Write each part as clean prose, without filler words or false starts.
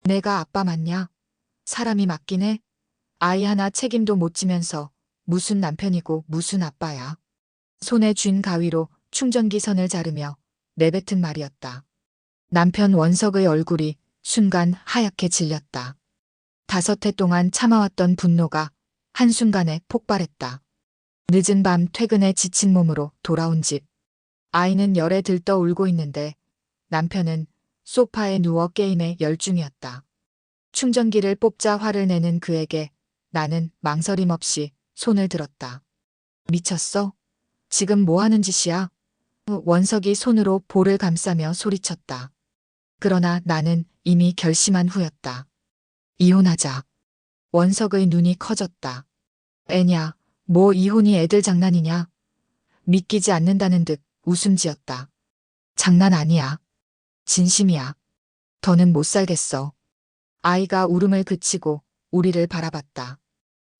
내가 아빠 맞냐? 사람이 맞긴 해. 아이 하나 책임도 못 지면서 무슨 남편이고 무슨 아빠야. 손에 쥔 가위로 충전기 선을 자르며 내뱉은 말이었다. 남편 원석의 얼굴이 순간 하얗게 질렸다. 5해 동안 참아왔던 분노가 한순간에 폭발했다. 늦은 밤 퇴근에 지친 몸으로 돌아온 집. 아이는 열에 들떠 울고 있는데 남편은 소파에 누워 게임에 열중이었다. 충전기를 뽑자 화를 내는 그에게 나는 망설임 없이 손을 들었다. 미쳤어? 지금 뭐 하는 짓이야? 원석이 손으로 볼을 감싸며 소리쳤다. 그러나 나는 이미 결심한 후였다. 이혼하자. 원석의 눈이 커졌다. 애냐, 뭐 이혼이 애들 장난이냐? 믿기지 않는다는 듯 웃음 지었다. 장난 아니야. 진심이야. 더는 못 살겠어. 아이가 울음을 그치고 우리를 바라봤다.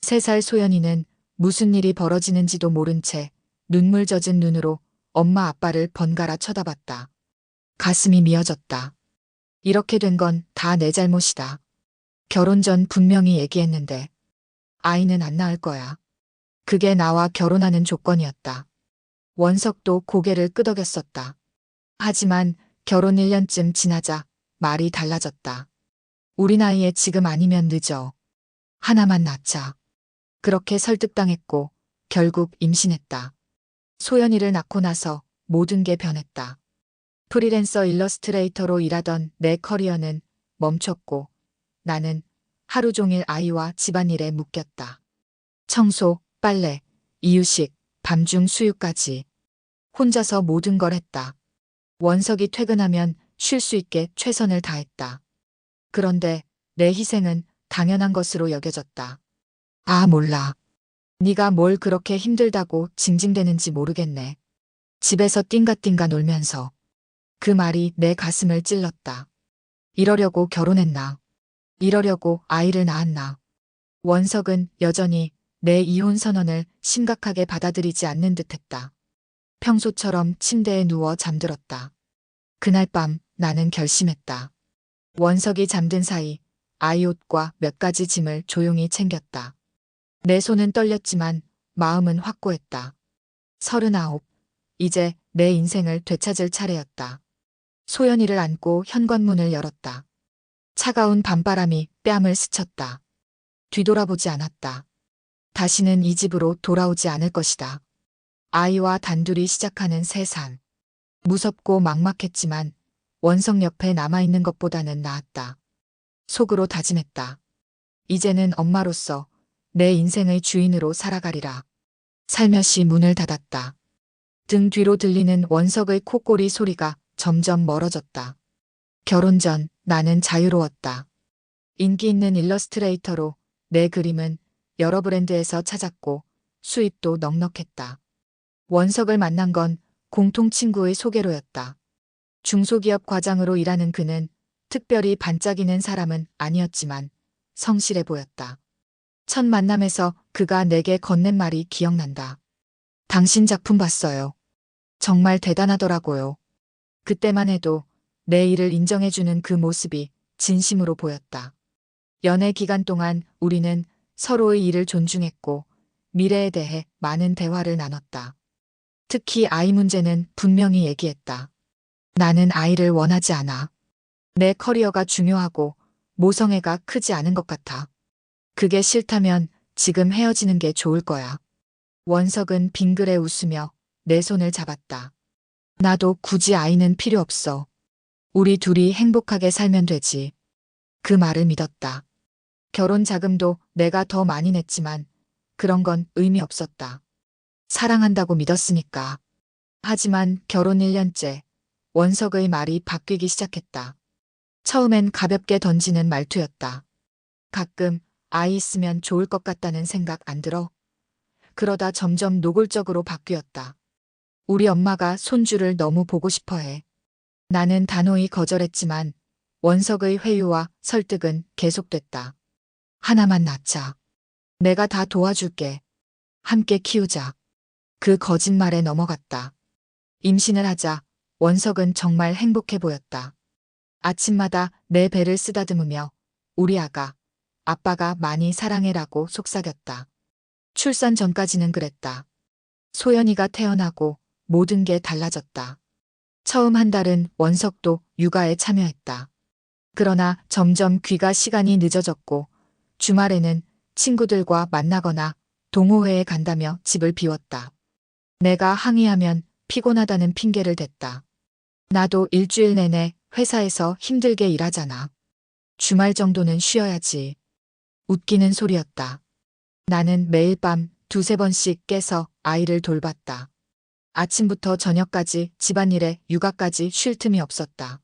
3살 소연이는 무슨 일이 벌어지는지도 모른 채 눈물 젖은 눈으로 엄마 아빠를 번갈아 쳐다봤다. 가슴이 미어졌다. 이렇게 된 건 다 내 잘못이다. 결혼 전 분명히 얘기했는데 아이는 안 낳을 거야. 그게 나와 결혼하는 조건이었다. 원석도 고개를 끄덕였었다. 하지만 결혼 1년쯤 지나자 말이 달라졌다. 우리 나이에 지금 아니면 늦어. 하나만 낳자. 그렇게 설득당했고 결국 임신했다. 소연이를 낳고 나서 모든 게 변했다. 프리랜서 일러스트레이터로 일하던 내 커리어는 멈췄고 나는 하루 종일 아이와 집안일에 묶였다. 청소, 빨래, 이유식, 밤중 수유까지. 혼자서 모든 걸 했다. 원석이 퇴근하면 쉴 수 있게 최선을 다했다. 그런데 내 희생은 당연한 것으로 여겨졌다. 아, 몰라. 네가 뭘 그렇게 힘들다고 징징대는지 모르겠네. 집에서 띵가띵가 놀면서. 그 말이 내 가슴을 찔렀다. 이러려고 결혼했나? 이러려고 아이를 낳았나? 원석은 여전히 내 이혼 선언을 심각하게 받아들이지 않는 듯했다. 평소처럼 침대에 누워 잠들었다. 그날 밤 나는 결심했다. 원석이 잠든 사이 아이 옷과 몇 가지 짐을 조용히 챙겼다. 내 손은 떨렸지만 마음은 확고했다. 39. 이제 내 인생을 되찾을 차례였다. 소연이를 안고 현관문을 열었다. 차가운 밤바람이 뺨을 스쳤다. 뒤돌아보지 않았다. 다시는 이 집으로 돌아오지 않을 것이다. 아이와 단둘이 시작하는 새 삶. 무섭고 막막했지만 원석 옆에 남아있는 것보다는 나았다. 속으로 다짐했다. 이제는 엄마로서 내 인생의 주인으로 살아가리라. 살며시 문을 닫았다. 등 뒤로 들리는 원석의 콧꼬리 소리가 점점 멀어졌다. 결혼 전 나는 자유로웠다. 인기 있는 일러스트레이터로 내 그림은 여러 브랜드에서 찾았고 수입도 넉넉했다. 원석을 만난 건 공통 친구의 소개로였다. 중소기업 과장으로 일하는 그는 특별히 반짝이는 사람은 아니었지만 성실해 보였다. 첫 만남에서 그가 내게 건넨 말이 기억난다. 당신 작품 봤어요. 정말 대단하더라고요. 그때만 해도 내 일을 인정해주는 그 모습이 진심으로 보였다. 연애 기간 동안 우리는 서로의 일을 존중했고 미래에 대해 많은 대화를 나눴다. 특히 아이 문제는 분명히 얘기했다. 나는 아이를 원하지 않아. 내 커리어가 중요하고 모성애가 크지 않은 것 같아. 그게 싫다면 지금 헤어지는 게 좋을 거야. 원석은 빙그레 웃으며 내 손을 잡았다. 나도 굳이 아이는 필요 없어. 우리 둘이 행복하게 살면 되지. 그 말을 믿었다. 결혼 자금도 내가 더 많이 냈지만 그런 건 의미 없었다. 사랑한다고 믿었으니까. 하지만 결혼 1년째 원석의 말이 바뀌기 시작했다. 처음엔 가볍게 던지는 말투였다. 가끔 아이 있으면 좋을 것 같다는 생각 안 들어? 그러다 점점 노골적으로 바뀌었다. 우리 엄마가 손주를 너무 보고 싶어 해. 나는 단호히 거절했지만 원석의 회유와 설득은 계속됐다. 하나만 낳자. 내가 다 도와줄게. 함께 키우자. 그 거짓말에 넘어갔다. 임신을 하자 원석은 정말 행복해 보였다. 아침마다 내 배를 쓰다듬으며 우리 아가, 아빠가 많이 사랑해라고 속삭였다. 출산 전까지는 그랬다. 소연이가 태어나고 모든 게 달라졌다. 처음 한 달은 원석도 육아에 참여했다. 그러나 점점 귀가 시간이 늦어졌고 주말에는 친구들과 만나거나 동호회에 간다며 집을 비웠다. 내가 항의하면 피곤하다는 핑계를 댔다. 나도 일주일 내내 회사에서 힘들게 일하잖아. 주말 정도는 쉬어야지. 웃기는 소리였다. 나는 매일 밤 두세 번씩 깨서 아이를 돌봤다. 아침부터 저녁까지 집안일에 육아까지 쉴 틈이 없었다.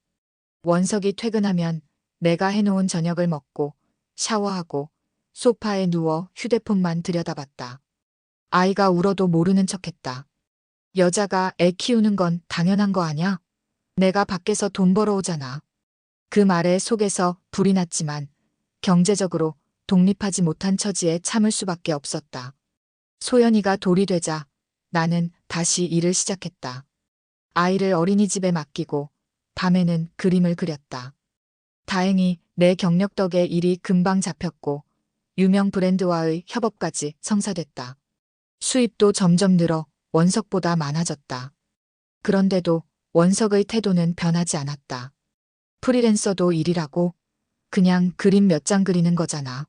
원석이 퇴근하면 내가 해놓은 저녁을 먹고 샤워하고 소파에 누워 휴대폰만 들여다봤다. 아이가 울어도 모르는 척했다. 여자가 애 키우는 건 당연한 거 아냐? 내가 밖에서 돈 벌어오잖아. 그 말에 속에서 불이 났지만 경제적으로 독립하지 못한 처지에 참을 수밖에 없었다. 소연이가 돌이 되자 나는 다시 일을 시작했다. 아이를 어린이집에 맡기고 밤에는 그림을 그렸다. 다행히 내 경력 덕에 일이 금방 잡혔고 유명 브랜드와의 협업까지 성사됐다. 수입도 점점 늘어 원석보다 많아졌다. 그런데도 원석의 태도는 변하지 않았다. 프리랜서도 일이라고? 그냥 그림 몇 장 그리는 거잖아.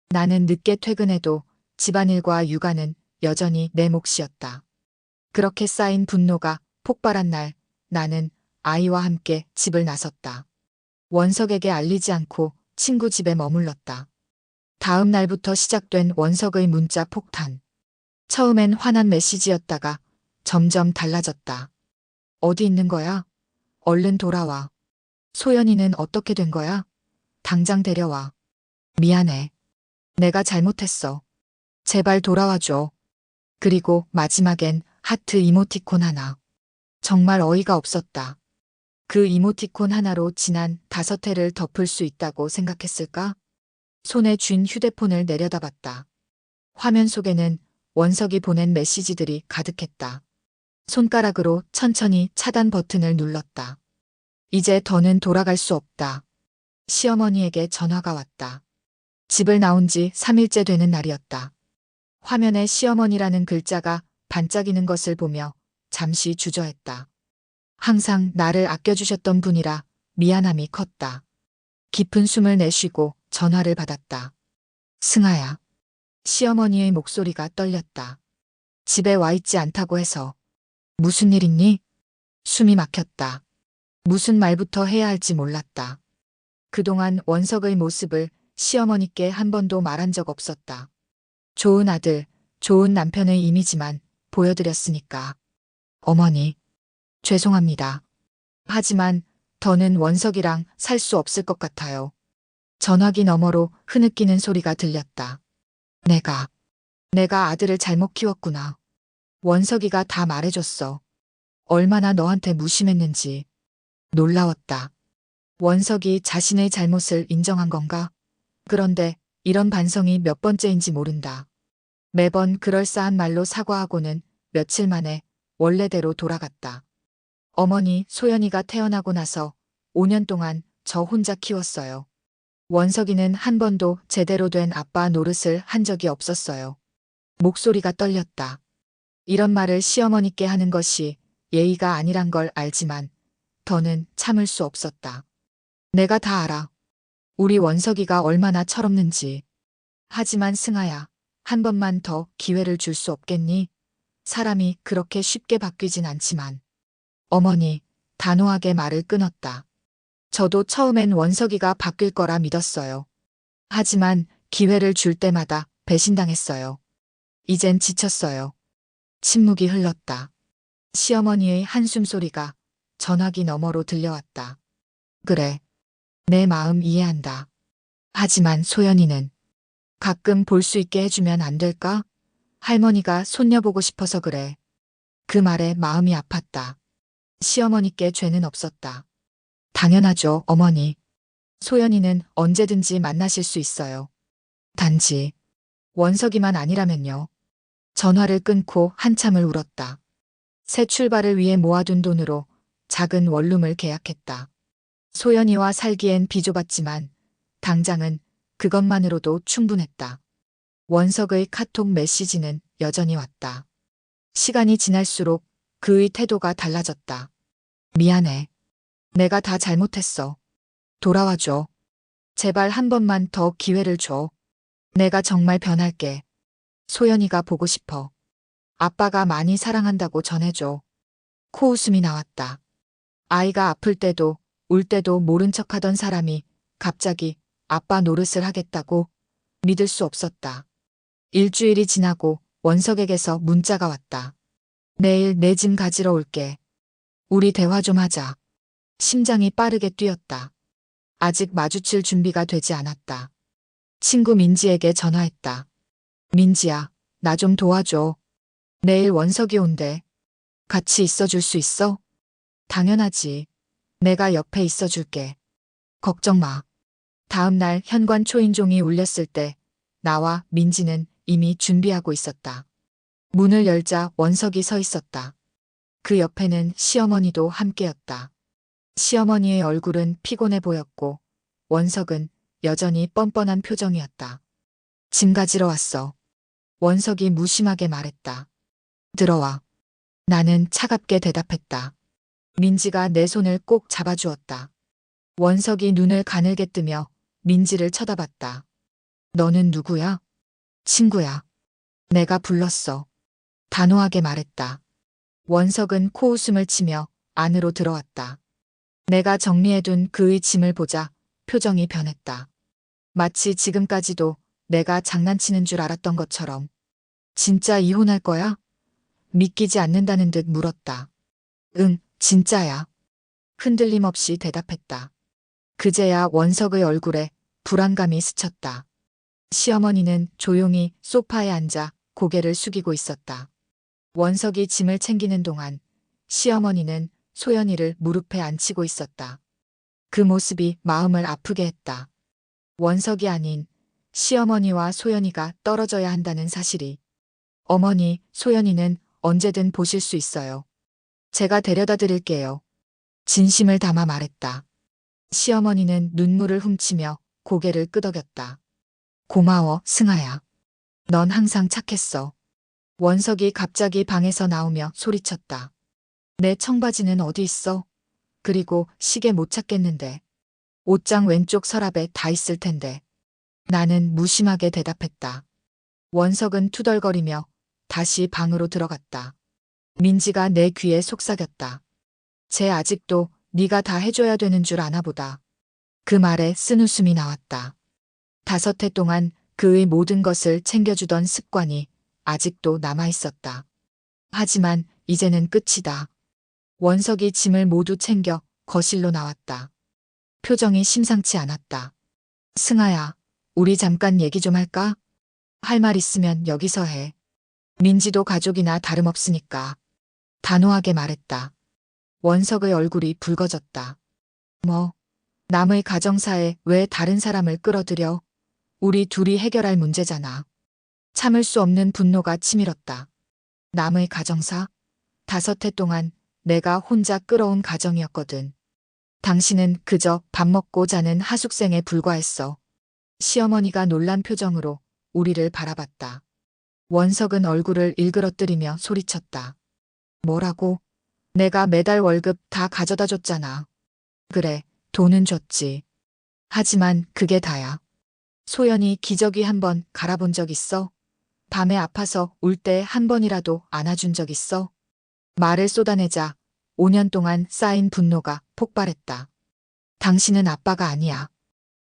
나는 늦게 퇴근해도 집안일과 육아는 여전히 내 몫이었다. 그렇게 쌓인 분노가 폭발한 날 나는 아이와 함께 집을 나섰다. 원석에게 알리지 않고 친구 집에 머물렀다. 다음 날부터 시작된 원석의 문자 폭탄. 처음엔 화난 메시지였다가 점점 달라졌다. 어디 있는 거야? 얼른 돌아와. 소연이는 어떻게 된 거야? 당장 데려와. 미안해. 내가 잘못했어. 제발 돌아와줘. 그리고 마지막엔 하트 이모티콘 하나. 정말 어이가 없었다. 그 이모티콘 하나로 지난 5회를 덮을 수 있다고 생각했을까? 손에 쥔 휴대폰을 내려다봤다. 화면 속에는 원석이 보낸 메시지들이 가득했다. 손가락으로 천천히 차단 버튼을 눌렀다. 이제 더는 돌아갈 수 없다. 시어머니에게 전화가 왔다. 집을 나온 지 3일째 되는 날이었다. 화면에 시어머니라는 글자가 반짝이는 것을 보며 잠시 주저했다. 항상 나를 아껴주셨던 분이라 미안함이 컸다. 깊은 숨을 내쉬고 전화를 받았다. 승아야. 시어머니의 목소리가 떨렸다. 집에 와 있지 않다고 해서. 무슨 일 있니? 숨이 막혔다. 무슨 말부터 해야 할지 몰랐다. 그동안 원석의 모습을 시어머니께 한 번도 말한 적 없었다. 좋은 아들, 좋은 남편의 이미지만 보여드렸으니까. 어머니, 죄송합니다. 하지만 더는 원석이랑 살 수 없을 것 같아요. 전화기 너머로 흐느끼는 소리가 들렸다. 내가 아들을 잘못 키웠구나. 원석이가 다 말해줬어. 얼마나 너한테 무심했는지. 놀라웠다. 원석이 자신의 잘못을 인정한 건가? 그런데 이런 반성이 몇 번째인지 모른다. 매번 그럴싸한 말로 사과하고는 며칠 만에 원래대로 돌아갔다. 어머니 소연이가 태어나고 나서 5년 동안 저 혼자 키웠어요. 원석이는 한 번도 제대로 된 아빠 노릇을 한 적이 없었어요. 목소리가 떨렸다. 이런 말을 시어머니께 하는 것이 예의가 아니란 걸 알지만 더는 참을 수 없었다. 내가 다 알아. 우리 원석이가 얼마나 철없는지. 하지만 승아야, 한 번만 더 기회를 줄 수 없겠니? 사람이 그렇게 쉽게 바뀌진 않지만. 어머니, 단호하게 말을 끊었다. 저도 처음엔 원석이가 바뀔 거라 믿었어요. 하지만 기회를 줄 때마다 배신당했어요. 이젠 지쳤어요. 침묵이 흘렀다. 시어머니의 한숨 소리가 전화기 너머로 들려왔다. 그래. 내 마음 이해한다. 하지만 소연이는 가끔 볼 수 있게 해주면 안 될까? 할머니가 손녀 보고 싶어서 그래. 그 말에 마음이 아팠다. 시어머니께 죄는 없었다. 당연하죠, 어머니. 소연이는 언제든지 만나실 수 있어요. 단지 원석이만 아니라면요. 전화를 끊고 한참을 울었다. 새 출발을 위해 모아둔 돈으로 작은 원룸을 계약했다. 소연이와 살기엔 비좁았지만 당장은 그것만으로도 충분했다. 원석의 카톡 메시지는 여전히 왔다. 시간이 지날수록 그의 태도가 달라졌다. 미안해. 내가 다 잘못했어. 돌아와줘. 제발 한 번만 더 기회를 줘. 내가 정말 변할게. 소연이가 보고 싶어. 아빠가 많이 사랑한다고 전해줘. 코웃음이 나왔다. 아이가 아플 때도 울 때도 모른 척하던 사람이 갑자기 아빠 노릇을 하겠다고? 믿을 수 없었다. 일주일이 지나고 원석에게서 문자가 왔다. 내일 내 짐 가지러 올게. 우리 대화 좀 하자. 심장이 빠르게 뛰었다. 아직 마주칠 준비가 되지 않았다. 친구 민지에게 전화했다. 민지야, 나 좀 도와줘. 내일 원석이 온대. 같이 있어줄 수 있어? 당연하지. 내가 옆에 있어줄게. 걱정 마. 다음 날 현관 초인종이 울렸을 때 나와 민지는 이미 준비하고 있었다. 문을 열자 원석이 서 있었다. 그 옆에는 시어머니도 함께였다. 시어머니의 얼굴은 피곤해 보였고 원석은 여전히 뻔뻔한 표정이었다. 짐 가지러 왔어. 원석이 무심하게 말했다. 들어와. 나는 차갑게 대답했다. 민지가 내 손을 꼭 잡아주었다. 원석이 눈을 가늘게 뜨며 민지를 쳐다봤다. 너는 누구야? 친구야. 내가 불렀어. 단호하게 말했다. 원석은 코웃음을 치며 안으로 들어왔다. 내가 정리해둔 그의 짐을 보자 표정이 변했다. 마치 지금까지도 내가 장난치는 줄 알았던 것처럼. 진짜 이혼할 거야? 믿기지 않는다는 듯 물었다. 응, 진짜야. 흔들림 없이 대답했다. 그제야 원석의 얼굴에 불안감이 스쳤다. 시어머니는 조용히 소파에 앉아 고개를 숙이고 있었다. 원석이 짐을 챙기는 동안 시어머니는 소연이를 무릎에 앉히고 있었다. 그 모습이 마음을 아프게 했다. 원석이 아닌 시어머니와 소연이가 떨어져야 한다는 사실이. 어머니, 소연이는 언제든 보실 수 있어요. 제가 데려다 드릴게요. 진심을 담아 말했다. 시어머니는 눈물을 훔치며 고개를 끄덕였다. 고마워, 승아야. 넌 항상 착했어. 원석이 갑자기 방에서 나오며 소리쳤다. 내 청바지는 어디 있어? 그리고 시계 못 찾겠는데. 옷장 왼쪽 서랍에 다 있을 텐데. 나는 무심하게 대답했다. 원석은 투덜거리며 다시 방으로 들어갔다. 민지가 내 귀에 속삭였다. 쟤 아직도 네가 다 해줘야 되는 줄 아나 보다. 그 말에 쓴웃음이 나왔다. 5해 동안 그의 모든 것을 챙겨주던 습관이 아직도 남아있었다. 하지만 이제는 끝이다. 원석이 짐을 모두 챙겨 거실로 나왔다. 표정이 심상치 않았다. 승아야, 우리 잠깐 얘기 좀 할까? 할 말 있으면 여기서 해. 민지도 가족이나 다름없으니까. 단호하게 말했다. 원석의 얼굴이 붉어졌다. 뭐, 남의 가정사에 왜 다른 사람을 끌어들여? 우리 둘이 해결할 문제잖아. 참을 수 없는 분노가 치밀었다. 남의 가정사? 5해 동안 내가 혼자 끌어온 가정이었거든. 당신은 그저 밥 먹고 자는 하숙생에 불과했어. 시어머니가 놀란 표정으로 우리를 바라봤다. 원석은 얼굴을 일그러뜨리며 소리쳤다. 뭐라고? 내가 매달 월급 다 가져다 줬잖아. 그래, 돈은 줬지. 하지만 그게 다야. 소연이 기저귀 한 번 갈아본 적 있어? 밤에 아파서 울 때 한 번이라도 안아준 적 있어? 말을 쏟아내자 5년 동안 쌓인 분노가 폭발했다. 당신은 아빠가 아니야.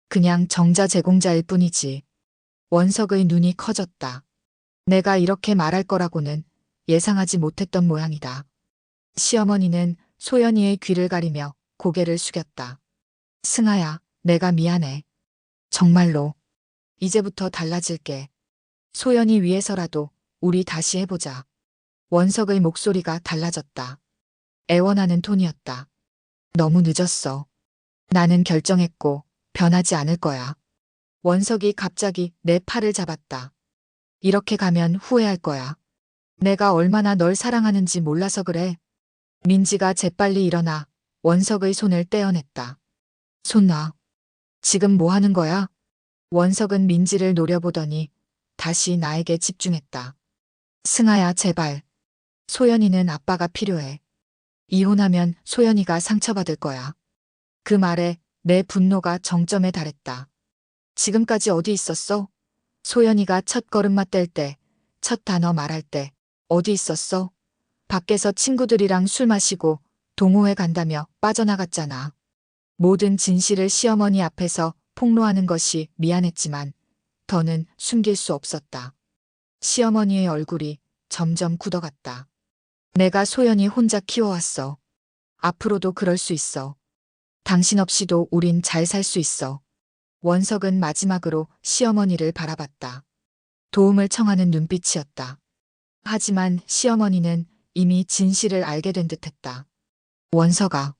그냥 정자 제공자일 뿐이지. 원석의 눈이 커졌다. 내가 이렇게 말할 거라고는 예상하지 못했던 모양이다. 시어머니는 소연이의 귀를 가리며 고개를 숙였다. 승아야, 내가 미안해. 정말로. 이제부터 달라질게. 소연이 위해서라도 우리 다시 해보자. 원석의 목소리가 달라졌다. 애원하는 톤이었다. 너무 늦었어. 나는 결정했고 변하지 않을 거야. 원석이 갑자기 내 팔을 잡았다. 이렇게 가면 후회할 거야. 내가 얼마나 널 사랑하는지 몰라서 그래. 민지가 재빨리 일어나 원석의 손을 떼어냈다. 손 놔. 지금 뭐 하는 거야? 원석은 민지를 노려보더니 다시 나에게 집중했다. 승아야, 제발. 소연이는 아빠가 필요해. 이혼하면 소연이가 상처받을 거야. 그 말에 내 분노가 정점에 달했다. 지금까지 어디 있었어? 소연이가 첫 걸음마 뗄 때, 첫 단어 말할 때, 어디 있었어? 밖에서 친구들이랑 술 마시고 동호회 간다며 빠져나갔잖아. 모든 진실을 시어머니 앞에서 폭로하는 것이 미안했지만 더는 숨길 수 없었다. 시어머니의 얼굴이 점점 굳어갔다. 내가 소연이 혼자 키워왔어. 앞으로도 그럴 수 있어. 당신 없이도 우린 잘 살 수 있어. 원석은 마지막으로 시어머니를 바라봤다. 도움을 청하는 눈빛이었다. 하지만 시어머니는 이미 진실을 알게 된 듯했다. 원석아.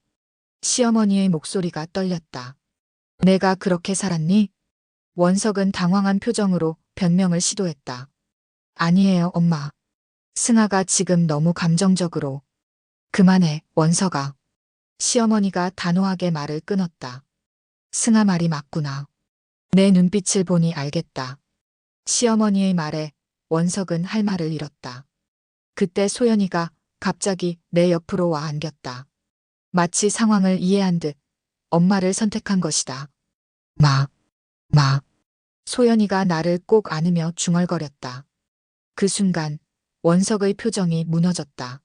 시어머니의 목소리가 떨렸다. 내가 그렇게 살았니? 원석은 당황한 표정으로 변명을 시도했다. 아니에요, 엄마. 승아가 지금 너무 감정적으로. 그만해, 원석아. 시어머니가 단호하게 말을 끊었다. 승아 말이 맞구나. 내 눈빛을 보니 알겠다. 시어머니의 말에 원석은 할 말을 잃었다. 그때 소연이가 갑자기 내 옆으로 와 안겼다. 마치 상황을 이해한 듯 엄마를 선택한 것이다. 마. 소연이가 나를 꼭 안으며 중얼거렸다. 그 순간 원석의 표정이 무너졌다.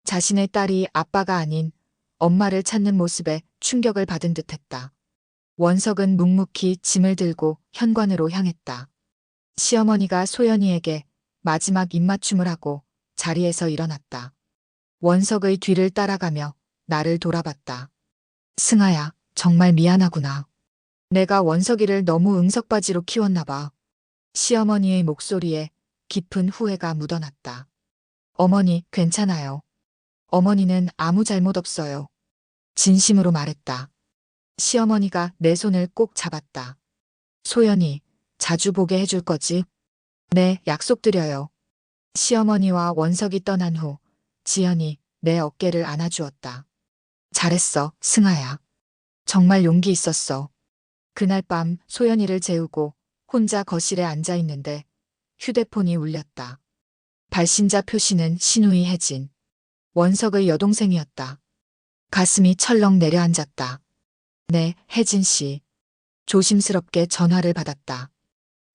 자신의 딸이 아빠가 아닌 엄마를 찾는 모습에 충격을 받은 듯했다. 원석은 묵묵히 짐을 들고 현관으로 향했다. 시어머니가 소연이에게 마지막 입맞춤을 하고 자리에서 일어났다. 원석의 뒤를 따라가며 나를 돌아봤다. 승아야, 정말 미안하구나. 내가 원석이를 너무 응석바지로 키웠나 봐. 시어머니의 목소리에 깊은 후회가 묻어났다. 어머니, 괜찮아요. 어머니는 아무 잘못 없어요. 진심으로 말했다. 시어머니가 내 손을 꼭 잡았다. 소연이, 자주 보게 해줄 거지? 네, 약속드려요. 시어머니와 원석이 떠난 후 지연이 내 어깨를 안아주었다. 잘했어, 승아야. 정말 용기 있었어. 그날 밤 소연이를 재우고 혼자 거실에 앉아 있는데 휴대폰이 울렸다. 발신자 표시는 신우이 혜진. 원석의 여동생이었다. 가슴이 철렁 내려앉았다. 네, 혜진 씨. 조심스럽게 전화를 받았다.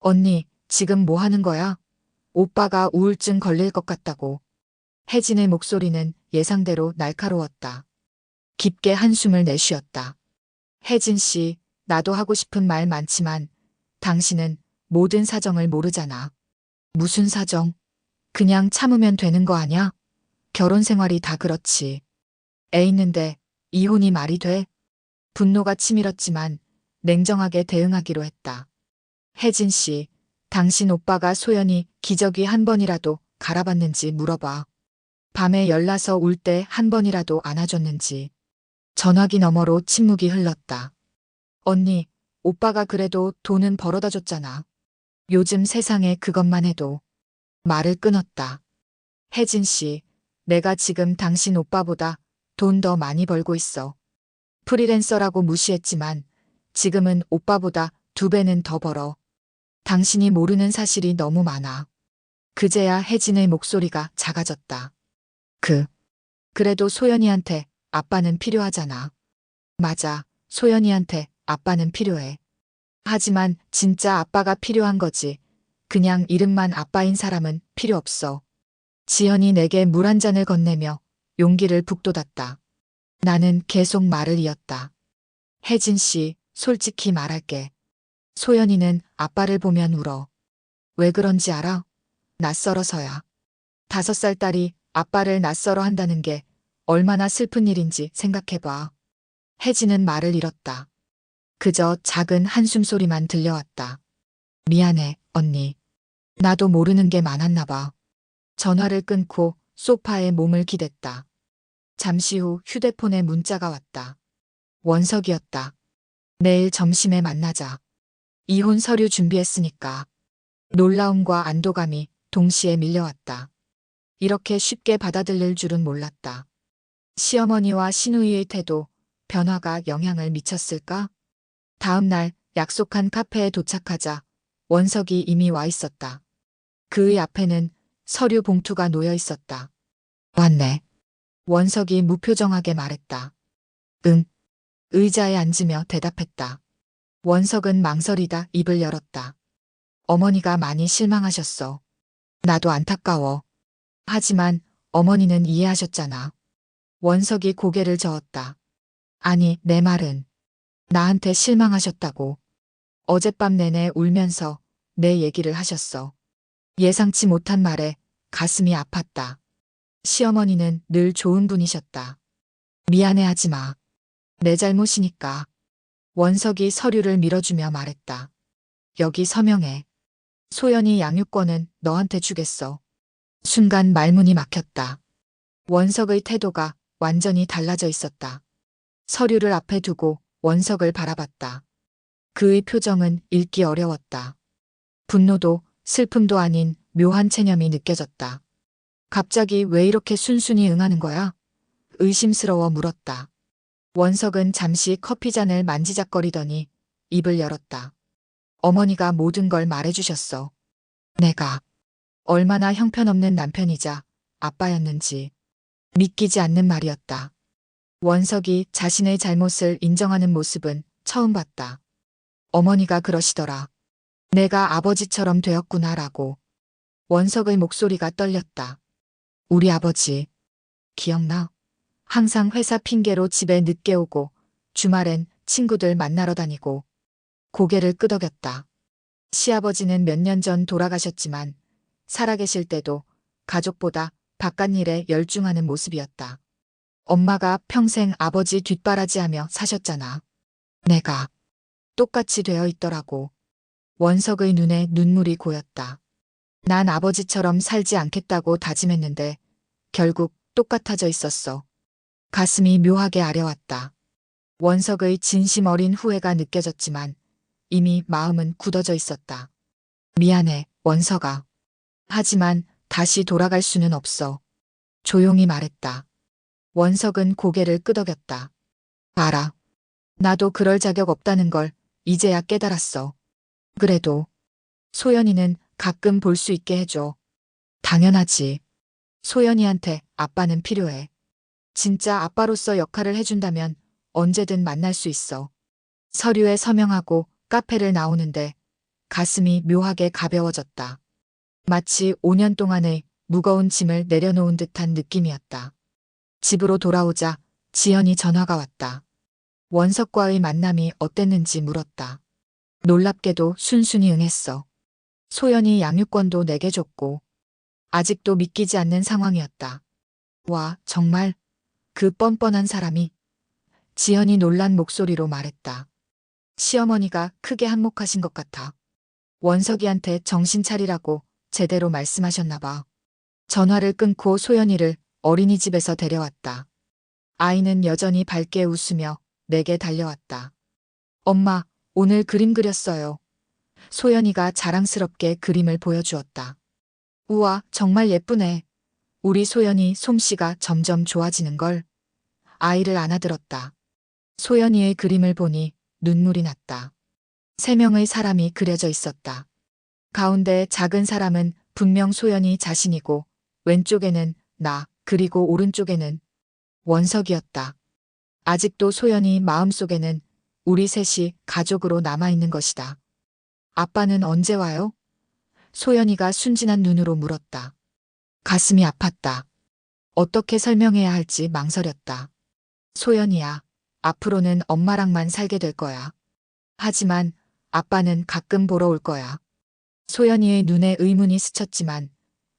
언니, 지금 뭐 하는 거야? 오빠가 우울증 걸릴 것 같다고. 혜진의 목소리는 예상대로 날카로웠다. 깊게 한숨을 내쉬었다. 혜진 씨, 나도 하고 싶은 말 많지만 당신은 모든 사정을 모르잖아. 무슨 사정? 그냥 참으면 되는 거 아냐? 결혼 생활이 다 그렇지. 애 있는데 이혼이 말이 돼? 분노가 치밀었지만 냉정하게 대응하기로 했다. 혜진 씨, 당신 오빠가 소연이 기저귀 한 번이라도 갈아봤는지 물어봐. 밤에 열나서 울 때 한 번이라도 안아줬는지. 전화기 너머로 침묵이 흘렀다. 언니, 오빠가 그래도 돈은 벌어다 줬잖아. 요즘 세상에 그것만 해도. 말을 끊었다. 혜진 씨, 내가 지금 당신 오빠보다 돈 더 많이 벌고 있어. 프리랜서라고 무시했지만 지금은 오빠보다 2배는 더 벌어. 당신이 모르는 사실이 너무 많아. 그제야 혜진의 목소리가 작아졌다. 그래도 소연이한테 아빠는 필요하잖아. 맞아, 소연이한테 아빠는 필요해. 하지만 진짜 아빠가 필요한 거지. 그냥 이름만 아빠인 사람은 필요 없어. 지연이 내게 물 한 잔을 건네며 용기를 북돋았다. 나는 계속 말을 이었다. 혜진 씨, 솔직히 말할게. 소연이는 아빠를 보면 울어. 왜 그런지 알아? 낯설어서야. 5살 딸이 아빠를 낯설어 한다는 게 얼마나 슬픈 일인지 생각해봐. 혜진은 말을 잃었다. 그저 작은 한숨 소리만 들려왔다. 미안해, 언니. 나도 모르는 게 많았나 봐. 전화를 끊고 소파에 몸을 기댔다. 잠시 후 휴대폰에 문자가 왔다. 원석이었다. 내일 점심에 만나자. 이혼 서류 준비했으니까. 놀라움과 안도감이 동시에 밀려왔다. 이렇게 쉽게 받아들일 줄은 몰랐다. 시어머니와 시누이의 태도, 변화가 영향을 미쳤을까? 다음 날 약속한 카페에 도착하자 원석이 이미 와 있었다. 그의 앞에는 서류 봉투가 놓여 있었다. 왔네. 원석이 무표정하게 말했다. 응. 의자에 앉으며 대답했다. 원석은 망설이다 입을 열었다. 어머니가 많이 실망하셨어. 나도 안타까워. 하지만 어머니는 이해하셨잖아. 원석이 고개를 저었다. 아니, 내 말은 나한테 실망하셨다고. 어젯밤 내내 울면서 내 얘기를 하셨어. 예상치 못한 말에 가슴이 아팠다. 시어머니는 늘 좋은 분이셨다. 미안해하지 마. 내 잘못이니까. 원석이 서류를 밀어주며 말했다. 여기 서명해. 소연이 양육권은 너한테 주겠어. 순간 말문이 막혔다. 원석의 태도가 완전히 달라져 있었다. 서류를 앞에 두고 원석을 바라봤다. 그의 표정은 읽기 어려웠다. 분노도 슬픔도 아닌 묘한 체념이 느껴졌다. 갑자기 왜 이렇게 순순히 응하는 거야? 의심스러워 물었다. 원석은 잠시 커피잔을 만지작거리더니 입을 열었다. 어머니가 모든 걸 말해주셨어. 내가 얼마나 형편없는 남편이자 아빠였는지. 믿기지 않는 말이었다. 원석이 자신의 잘못을 인정하는 모습은 처음 봤다. 어머니가 그러시더라. 내가 아버지처럼 되었구나라고. 원석의 목소리가 떨렸다. 우리 아버지. 기억나? 항상 회사 핑계로 집에 늦게 오고 주말엔 친구들 만나러 다니고. 고개를 끄덕였다. 시아버지는 몇 년 전 돌아가셨지만 살아계실 때도 가족보다 바깥일에 열중하는 모습이었다. 엄마가 평생 아버지 뒷바라지하며 사셨잖아. 내가 똑같이 되어 있더라고. 원석의 눈에 눈물이 고였다. 난 아버지처럼 살지 않겠다고 다짐했는데 결국 똑같아져 있었어. 가슴이 묘하게 아려왔다. 원석의 진심 어린 후회가 느껴졌지만 이미 마음은 굳어져 있었다. 미안해, 원석아. 하지만 다시 돌아갈 수는 없어. 조용히 말했다. 원석은 고개를 끄덕였다. 알아. 나도 그럴 자격 없다는 걸 이제야 깨달았어. 그래도 소연이는 가끔 볼 수 있게 해줘. 당연하지. 소연이한테 아빠는 필요해. 진짜 아빠로서 역할을 해준다면 언제든 만날 수 있어. 서류에 서명하고 카페를 나오는데 가슴이 묘하게 가벼워졌다. 마치 5년 동안의 무거운 짐을 내려놓은 듯한 느낌이었다. 집으로 돌아오자 지연이 전화가 왔다. 원석과의 만남이 어땠는지 물었다. 놀랍게도 순순히 응했어. 소연이 양육권도 내게 줬고 아직도 믿기지 않는 상황이었다. 와, 정말 그 뻔뻔한 사람이. 지연이 놀란 목소리로 말했다. 시어머니가 크게 한몫하신 것 같아. 원석이한테 정신 차리라고 제대로 말씀하셨나 봐. 전화를 끊고 소연이를 어린이집에서 데려왔다. 아이는 여전히 밝게 웃으며 내게 달려왔다. 엄마, 오늘 그림 그렸어요. 소연이가 자랑스럽게 그림을 보여주었다. 우와, 정말 예쁘네. 우리 소연이 솜씨가 점점 좋아지는 걸. 아이를 안아들었다. 소연이의 그림을 보니 눈물이 났다. 3명의 사람이 그려져 있었다. 가운데 작은 사람은 분명 소연이 자신이고 왼쪽에는 나, 그리고 오른쪽에는 원석이었다. 아직도 소연이 마음속에는 우리 셋이 가족으로 남아있는 것이다. 아빠는 언제 와요? 소연이가 순진한 눈으로 물었다. 가슴이 아팠다. 어떻게 설명해야 할지 망설였다. 소연이야, 앞으로는 엄마랑만 살게 될 거야. 하지만 아빠는 가끔 보러 올 거야. 소연이의 눈에 의문이 스쳤지만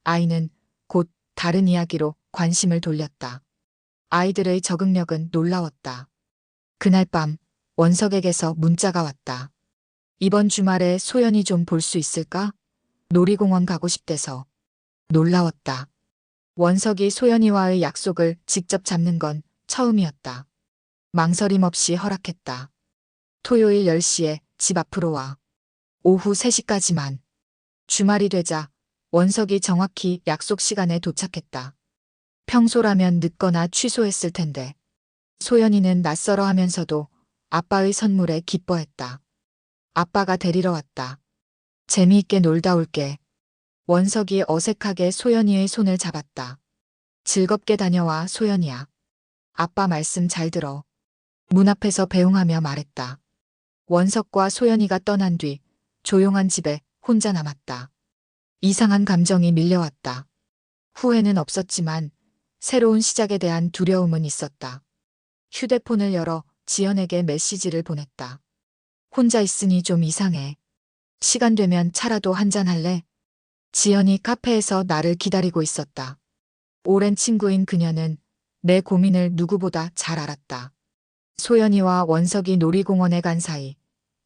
아이는 곧 다른 이야기로 관심을 돌렸다. 아이들의 적응력은 놀라웠다. 그날 밤 원석에게서 문자가 왔다. 이번 주말에 소연이 좀 볼 수 있을까? 놀이공원 가고 싶대서. 놀라웠다. 원석이 소연이와의 약속을 직접 잡는 건 처음이었다. 망설임 없이 허락했다. 토요일 10시에 집 앞으로 와. 오후 3시까지만. 주말이 되자 원석이 정확히 약속 시간에 도착했다. 평소라면 늦거나 취소했을 텐데. 소연이는 낯설어 하면서도 아빠의 선물에 기뻐했다. 아빠가 데리러 왔다. 재미있게 놀다 올게. 원석이 어색하게 소연이의 손을 잡았다. 즐겁게 다녀와, 소연이야. 아빠 말씀 잘 들어. 문 앞에서 배웅하며 말했다. 원석과 소연이가 떠난 뒤 조용한 집에 혼자 남았다. 이상한 감정이 밀려왔다. 후회는 없었지만 새로운 시작에 대한 두려움은 있었다. 휴대폰을 열어 지연에게 메시지를 보냈다. 혼자 있으니 좀 이상해. 시간 되면 차라도 한잔 할래? 지연이 카페에서 나를 기다리고 있었다. 오랜 친구인 그녀는 내 고민을 누구보다 잘 알았다. 소연이와 원석이 놀이공원에 간 사이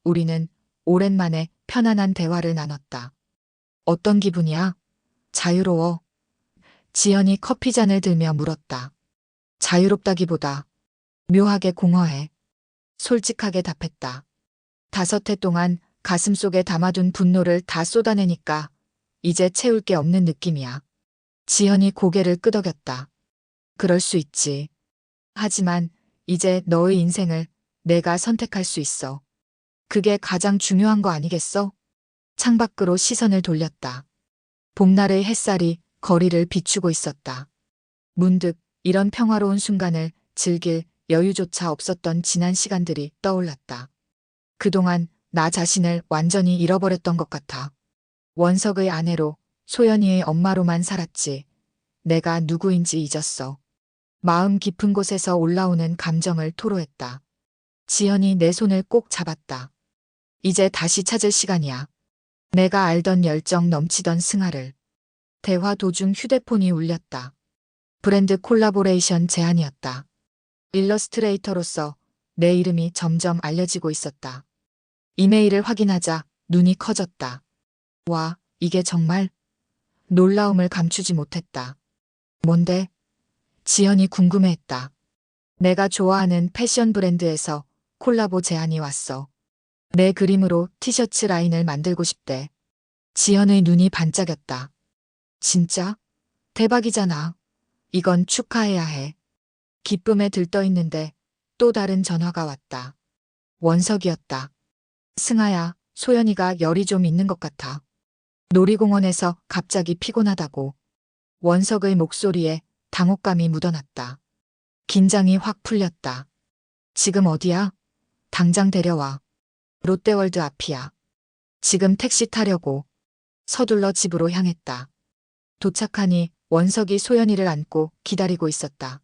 우리는 오랜만에 편안한 대화를 나눴다. 어떤 기분이야? 자유로워. 지연이 커피잔을 들며 물었다. 자유롭다기보다 묘하게 공허해. 솔직하게 답했다. 5해 동안 가슴속에 담아둔 분노를 다 쏟아내니까 이제 채울 게 없는 느낌이야. 지연이 고개를 끄덕였다. 그럴 수 있지. 하지만 이제 너의 인생을 내가 선택할 수 있어. 그게 가장 중요한 거 아니겠어? 창밖으로 시선을 돌렸다. 봄날의 햇살이 거리를 비추고 있었다. 문득 이런 평화로운 순간을 즐길 여유조차 없었던 지난 시간들이 떠올랐다. 그동안 나 자신을 완전히 잃어버렸던 것 같아. 원석의 아내로 소연이의 엄마로만 살았지. 내가 누구인지 잊었어. 마음 깊은 곳에서 올라오는 감정을 토로했다. 지연이 내 손을 꼭 잡았다. 이제 다시 찾을 시간이야. 내가 알던 열정 넘치던 승아를. 대화 도중 휴대폰이 울렸다. 브랜드 콜라보레이션 제안이었다. 일러스트레이터로서 내 이름이 점점 알려지고 있었다. 이메일을 확인하자 눈이 커졌다. 와, 이게 정말? 놀라움을 감추지 못했다. 뭔데? 지연이 궁금해했다. 내가 좋아하는 패션 브랜드에서 콜라보 제안이 왔어. 내 그림으로 티셔츠 라인을 만들고 싶대. 지연의 눈이 반짝였다. 진짜? 대박이잖아. 이건 축하해야 해. 기쁨에 들떠 있는데 또 다른 전화가 왔다. 원석이었다. 승아야, 소연이가 열이 좀 있는 것 같아. 놀이공원에서 갑자기 피곤하다고. 원석의 목소리에 당혹감이 묻어났다. 긴장이 확 풀렸다. 지금 어디야? 당장 데려와. 롯데월드 앞이야. 지금 택시 타려고. 서둘러 집으로 향했다. 도착하니 원석이 소연이를 안고 기다리고 있었다.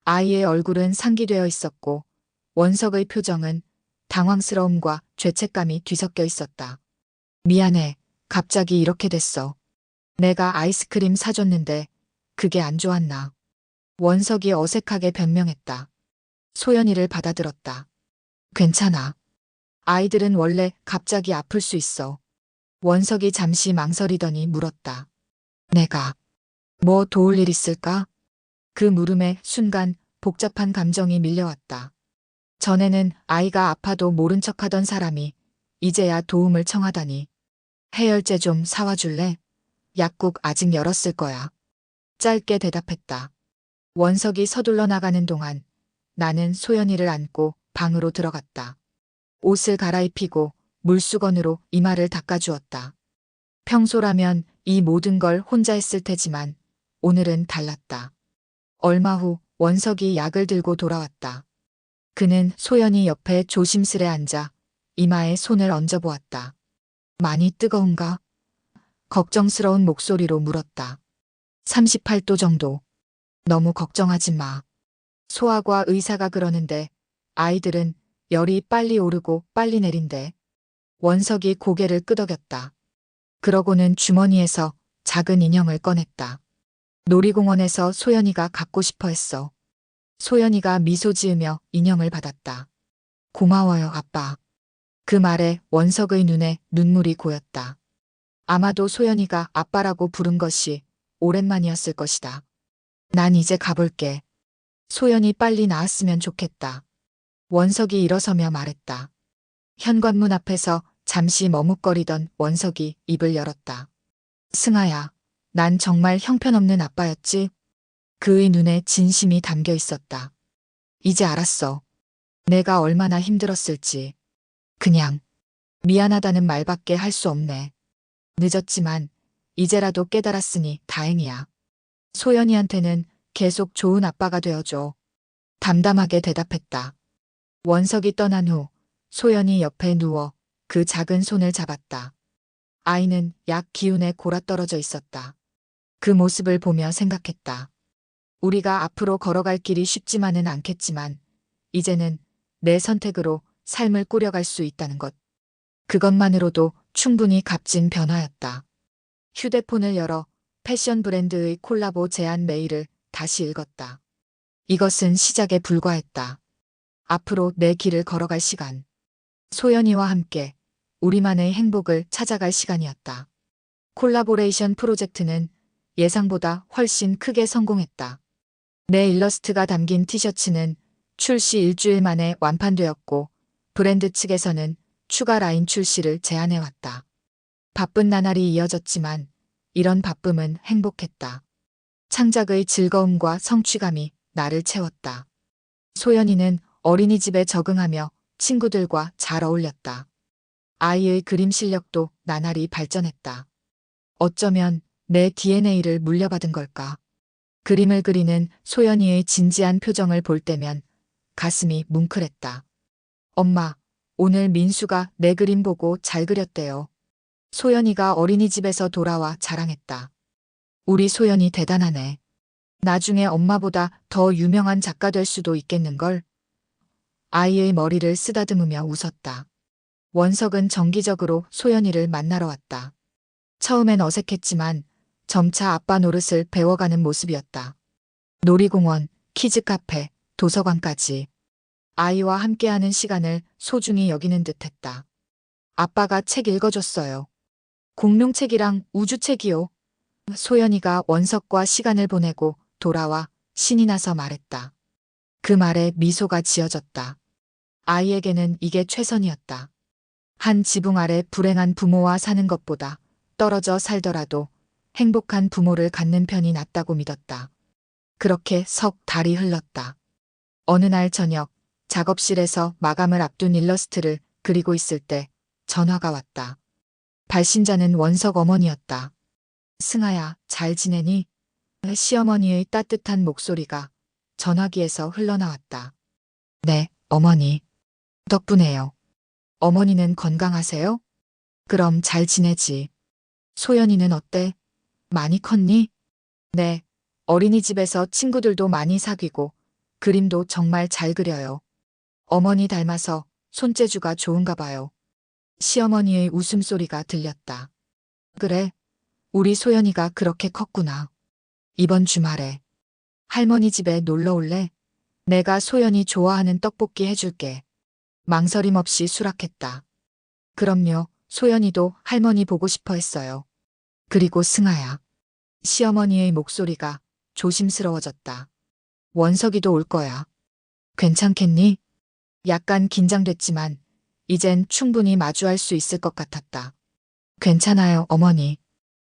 아이의 얼굴은 상기되어 있었고 원석의 표정은 당황스러움과 죄책감이 뒤섞여 있었다. 미안해. 갑자기 이렇게 됐어. 내가 아이스크림 사줬는데 그게 안 좋았나. 원석이 어색하게 변명했다. 소연이를 받아들었다. 괜찮아. 아이들은 원래 갑자기 아플 수 있어. 원석이 잠시 망설이더니 물었다. 내가 뭐 도울 일 있을까? 그 물음에 순간 복잡한 감정이 밀려왔다. 전에는 아이가 아파도 모른 척하던 사람이 이제야 도움을 청하다니. 해열제 좀 사와 줄래? 약국 아직 열었을 거야. 짧게 대답했다. 원석이 서둘러 나가는 동안 나는 소연이를 안고 방으로 들어갔다. 옷을 갈아입히고 물수건으로 이마를 닦아주었다. 평소라면 이 모든 걸 혼자 했을 테지만 오늘은 달랐다. 얼마 후 원석이 약을 들고 돌아왔다. 그는 소연이 옆에 조심스레 앉아 이마에 손을 얹어보았다. 많이 뜨거운가? 걱정스러운 목소리로 물었다. 38도 정도. 너무 걱정하지 마. 소아과 의사가 그러는데 아이들은 열이 빨리 오르고 빨리 내린대. 원석이 고개를 끄덕였다. 그러고는 주머니에서 작은 인형을 꺼냈다. 놀이공원에서 소연이가 갖고 싶어 했어. 소연이가 미소 지으며 인형을 받았다. 고마워요, 아빠. 그 말에 원석의 눈에 눈물이 고였다. 아마도 소연이가 아빠라고 부른 것이 오랜만이었을 것이다. 난 이제 가볼게. 소연이 빨리 나았으면 좋겠다. 원석이 일어서며 말했다. 현관문 앞에서 잠시 머뭇거리던 원석이 입을 열었다. 승아야, 난 정말 형편없는 아빠였지? 그의 눈에 진심이 담겨 있었다. 이제 알았어. 내가 얼마나 힘들었을지. 그냥 미안하다는 말밖에 할 수 없네. 늦었지만 이제라도 깨달았으니 다행이야. 소연이한테는 계속 좋은 아빠가 되어줘. 담담하게 대답했다. 원석이 떠난 후 소연이 옆에 누워 그 작은 손을 잡았다. 아이는 약 기운에 골아떨어져 있었다. 그 모습을 보며 생각했다. 우리가 앞으로 걸어갈 길이 쉽지만은 않겠지만 이제는 내 선택으로 삶을 꾸려갈 수 있다는 것. 그것만으로도 충분히 값진 변화였다. 휴대폰을 열어 패션 브랜드의 콜라보 제안 메일을 다시 읽었다. 이것은 시작에 불과했다. 앞으로 내 길을 걸어갈 시간. 소연이와 함께 우리만의 행복을 찾아갈 시간이었다. 콜라보레이션 프로젝트는 예상보다 훨씬 크게 성공했다. 내 일러스트가 담긴 티셔츠는 출시 일주일 만에 완판되었고 브랜드 측에서는 추가 라인 출시를 제안해왔다. 바쁜 나날이 이어졌지만 이런 바쁨은 행복했다. 창작의 즐거움과 성취감이 나를 채웠다. 소연이는 어린이집에 적응하며 친구들과 잘 어울렸다. 아이의 그림 실력도 나날이 발전했다. 어쩌면 내 DNA를 물려받은 걸까? 그림을 그리는 소연이의 진지한 표정을 볼 때면 가슴이 뭉클했다. 엄마, 오늘 민수가 내 그림 보고 잘 그렸대요. 소연이가 어린이집에서 돌아와 자랑했다. 우리 소연이 대단하네. 나중에 엄마보다 더 유명한 작가 될 수도 있겠는걸? 아이의 머리를 쓰다듬으며 웃었다. 원석은 정기적으로 소연이를 만나러 왔다. 처음엔 어색했지만 점차 아빠 노릇을 배워가는 모습이었다. 놀이공원, 키즈카페, 도서관까지 아이와 함께하는 시간을 소중히 여기는 듯했다. 아빠가 책 읽어줬어요. 공룡책이랑 우주책이요. 소연이가 원석과 시간을 보내고 돌아와 신이 나서 말했다. 그 말에 미소가 지어졌다. 아이에게는 이게 최선이었다. 한 지붕 아래 불행한 부모와 사는 것보다 떨어져 살더라도 행복한 부모를 갖는 편이 낫다고 믿었다. 그렇게 석 달이 흘렀다. 어느 날 저녁 작업실에서 마감을 앞둔 일러스트를 그리고 있을 때 전화가 왔다. 발신자는 원석 어머니였다. 승아야, 잘 지내니? 시어머니의 따뜻한 목소리가 전화기에서 흘러나왔다. 네, 어머니. 덕분에요. 어머니는 건강하세요? 그럼 잘 지내지. 소연이는 어때? 많이 컸니? 네, 어린이집에서 친구들도 많이 사귀고 그림도 정말 잘 그려요. 어머니 닮아서 손재주가 좋은가 봐요. 시어머니의 웃음소리가 들렸다. 그래, 우리 소연이가 그렇게 컸구나. 이번 주말에 할머니 집에 놀러 올래? 내가 소연이 좋아하는 떡볶이 해줄게. 망설임 없이 수락했다. 그럼요, 소연이도 할머니 보고 싶어 했어요. 그리고 승아야. 시어머니의 목소리가 조심스러워졌다. 원석이도 올 거야. 괜찮겠니? 약간 긴장됐지만 이젠 충분히 마주할 수 있을 것 같았다. 괜찮아요, 어머니.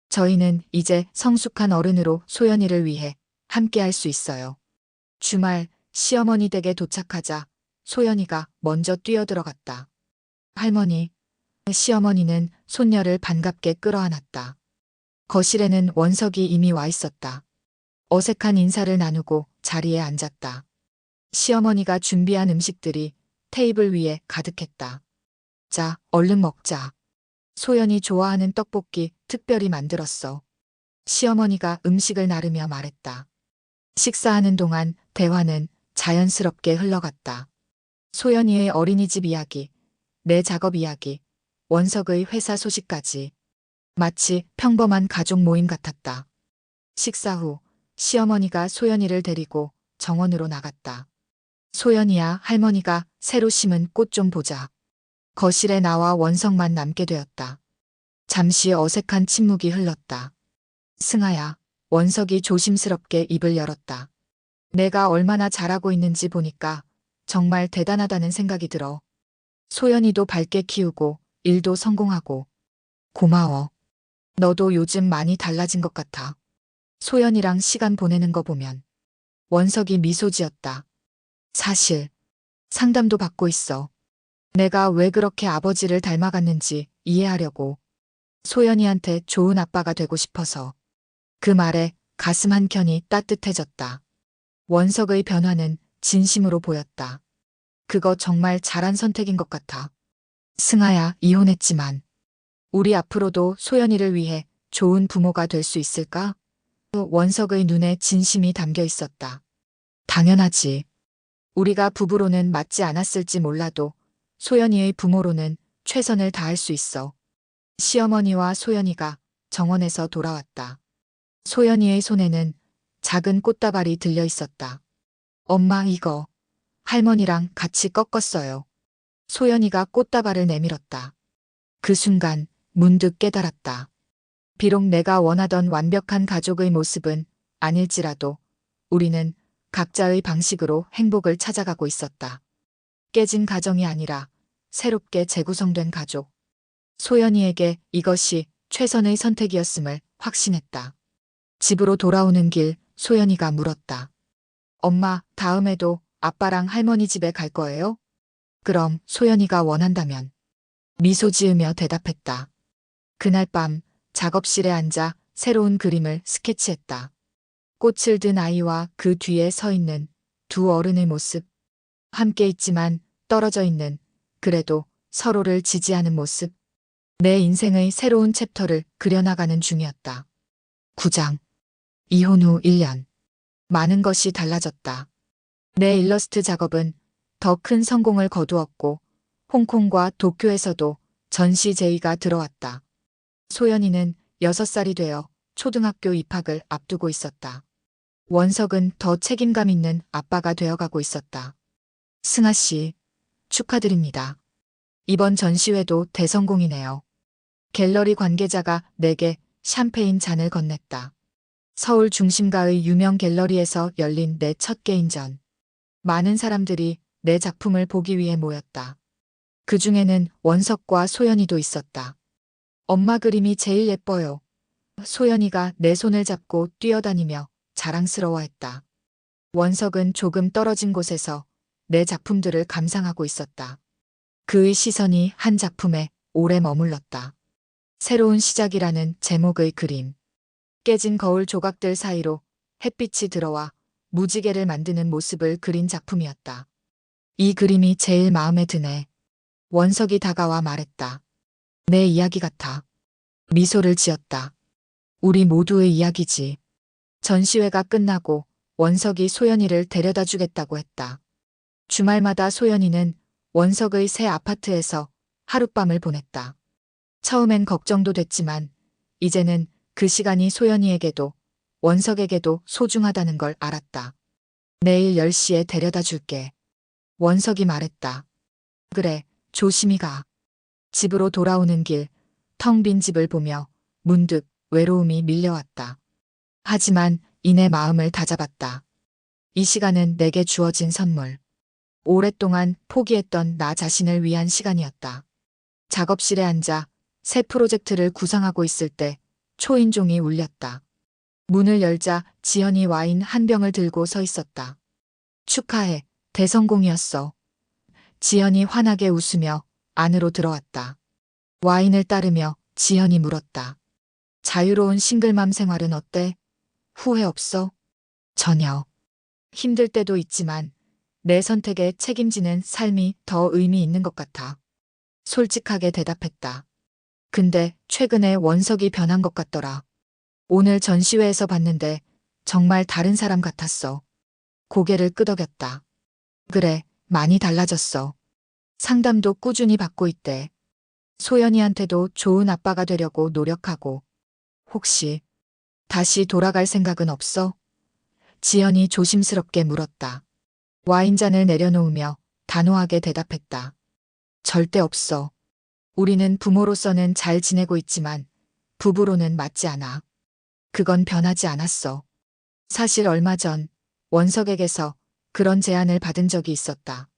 저희는 이제 성숙한 어른으로 소연이를 위해 함께 할 수 있어요. 주말 시어머니 댁에 도착하자 소연이가 먼저 뛰어들어갔다. 할머니, 시어머니는 손녀를 반갑게 끌어안았다. 거실에는 원석이 이미 와 있었다. 어색한 인사를 나누고 자리에 앉았다. 시어머니가 준비한 음식들이 테이블 위에 가득했다. 자, 얼른 먹자. 소연이 좋아하는 떡볶이 특별히 만들었어. 시어머니가 음식을 나르며 말했다. 식사하는 동안 대화는 자연스럽게 흘러갔다. 소연이의 어린이집 이야기, 내 작업 이야기, 원석의 회사 소식까지 마치 평범한 가족 모임 같았다. 식사 후 시어머니가 소연이를 데리고 정원으로 나갔다. 소연이야, 할머니가 새로 심은 꽃 좀 보자. 거실에 나와 원석만 남게 되었다. 잠시 어색한 침묵이 흘렀다. 승아야, 원석이 조심스럽게 입을 열었다. 내가 얼마나 잘하고 있는지 보니까 정말 대단하다는 생각이 들어. 소연이도 밝게 키우고 일도 성공하고. 고마워. 너도 요즘 많이 달라진 것 같아. 소연이랑 시간 보내는 거 보면. 원석이 미소 지었다. 사실 상담도 받고 있어. 내가 왜 그렇게 아버지를 닮아갔는지 이해하려고. 소연이한테 좋은 아빠가 되고 싶어서. 그 말에 가슴 한켠이 따뜻해졌다. 원석의 변화는 진심으로 보였다. 그거 정말 잘한 선택인 것 같아. 승아야, 이혼했지만 우리 앞으로도 소연이를 위해 좋은 부모가 될 수 있을까? 원석의 눈에 진심이 담겨 있었다. 당연하지. 우리가 부부로는 맞지 않았을지 몰라도 소연이의 부모로는 최선을 다할 수 있어. 시어머니와 소연이가 정원에서 돌아왔다. 소연이의 손에는 작은 꽃다발이 들려 있었다. 엄마, 이거 할머니랑 같이 꺾었어요. 소연이가 꽃다발을 내밀었다. 그 순간 문득 깨달았다. 비록 내가 원하던 완벽한 가족의 모습은 아닐지라도 우리는 각자의 방식으로 행복을 찾아가고 있었다. 깨진 가정이 아니라 새롭게 재구성된 가족. 소연이에게 이것이 최선의 선택이었음을 확신했다. 집으로 돌아오는 길 소연이가 물었다. 엄마, 다음에도 아빠랑 할머니 집에 갈 거예요? 그럼 소연이가 원한다면. 미소 지으며 대답했다. 그날 밤 작업실에 앉아 새로운 그림을 스케치했다. 꽃을 든 아이와 그 뒤에 서 있는 두 어른의 모습. 함께 있지만 떨어져 있는, 그래도 서로를 지지하는 모습. 내 인생의 새로운 챕터를 그려나가는 중이었다. 9장. 이혼 후 1년. 많은 것이 달라졌다. 내 일러스트 작업은 더 큰 성공을 거두었고 홍콩과 도쿄에서도 전시 제의가 들어왔다. 소연이는 6살이 되어 초등학교 입학을 앞두고 있었다. 원석은 더 책임감 있는 아빠가 되어가고 있었다. 승아 씨, 축하드립니다. 이번 전시회도 대성공이네요. 갤러리 관계자가 내게 샴페인 잔을 건넸다. 서울 중심가의 유명 갤러리에서 열린 내 첫 개인전. 많은 사람들이 내 작품을 보기 위해 모였다. 그 중에는 원석과 소연이도 있었다. 엄마 그림이 제일 예뻐요. 소연이가 내 손을 잡고 뛰어다니며 자랑스러워했다. 원석은 조금 떨어진 곳에서 내 작품들을 감상하고 있었다. 그의 시선이 한 작품에 오래 머물렀다. 새로운 시작이라는 제목의 그림. 깨진 거울 조각들 사이로 햇빛이 들어와 무지개를 만드는 모습을 그린 작품이었다. 이 그림이 제일 마음에 드네. 원석이 다가와 말했다. 내 이야기 같아. 미소를 지었다. 우리 모두의 이야기지. 전시회가 끝나고 원석이 소연이를 데려다 주겠다고 했다. 주말마다 소연이는 원석의 새 아파트에서 하룻밤을 보냈다. 처음엔 걱정도 됐지만 이제는 그 시간이 소연이에게도 원석에게도 소중하다는 걸 알았다. 내일 10시에 데려다 줄게. 원석이 말했다. 그래, 조심히 가. 집으로 돌아오는 길, 텅 빈 집을 보며 문득 외로움이 밀려왔다. 하지만 이내 마음을 다잡았다. 이 시간은 내게 주어진 선물. 오랫동안 포기했던 나 자신을 위한 시간이었다. 작업실에 앉아 새 프로젝트를 구상하고 있을 때 초인종이 울렸다. 문을 열자 지연이 와인 한 병을 들고 서 있었다. 축하해, 대성공이었어. 지연이 환하게 웃으며 안으로 들어왔다. 와인을 따르며 지연이 물었다. 자유로운 싱글맘 생활은 어때? 후회 없어? 전혀. 힘들 때도 있지만 내 선택에 책임지는 삶이 더 의미 있는 것 같아. 솔직하게 대답했다. 근데 최근에 원석이 변한 것 같더라. 오늘 전시회에서 봤는데 정말 다른 사람 같았어. 고개를 끄덕였다. 그래, 많이 달라졌어. 상담도 꾸준히 받고 있대. 소연이한테도 좋은 아빠가 되려고 노력하고. 혹시 다시 돌아갈 생각은 없어? 지연이 조심스럽게 물었다. 와인잔을 내려놓으며 단호하게 대답했다. 절대 없어. 우리는 부모로서는 잘 지내고 있지만 부부로는 맞지 않아. 그건 변하지 않았어. 사실 얼마 전 원석에게서 그런 제안을 받은 적이 있었다.